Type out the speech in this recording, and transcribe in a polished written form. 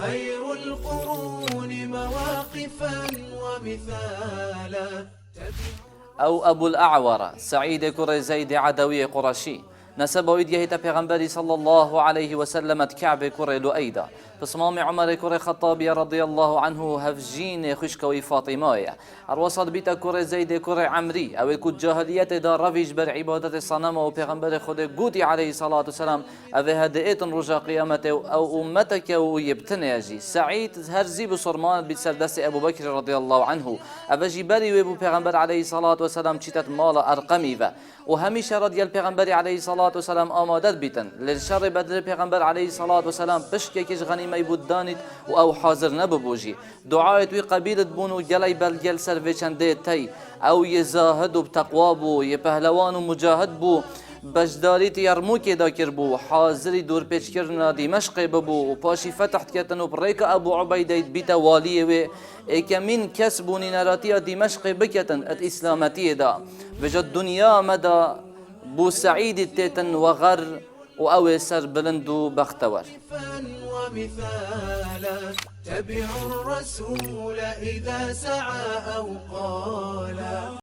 خير القرون مواقفا ومثالا. أو أبو الأعور سعيد كر زيد عدوي قرشي نسب ويديه پیغمبری صلى الله عليه وسلم كعب كر لؤيدا بصمام عمر كر خطابي رضي الله عنه هفجين خشكوي فاطمايا الوصل بيت كر زيد كر عمري او كد جاهليت دار رفيج بر عبادة الصنم و پیغمبر خود قوتي عليه الصلاة والسلام او هدئت رجا قيامته او امتك و يبتنيجي سعيد هرزي بصرمان بسردس ابو بكر رضي الله عنه او جبري و پیغمبر عليه الصلاة والسلام چيتت مال ارقمي و همیشه رضی الپیغمبر علیه الصلاة والسلام آماده بیتن للشر بدل پیغمبر علیه الصلاة والسلام پشت کش غنیمه بود دانید و او حاضر نبوجی دعایت وی قبیلت بون و گلی بلگل سر و چنده تی او ی زاهد و بتقوا بو ی پهلوان و مجاهد بو بجداریت یرموک داکر بو حاضری دور پیچ کرنا دمشق ببو و پاشی فتحت کتن و بریک ابو عبیده بیت والیه و ایکمین کس بونی نراتی دمشق بکتن ات اسلامتی دا بجد دنیا مدى بو سعيد تيتن وغر وأوي سر بلندو بختور ومثالا. تبع الرسول إذا سعى أو قالا.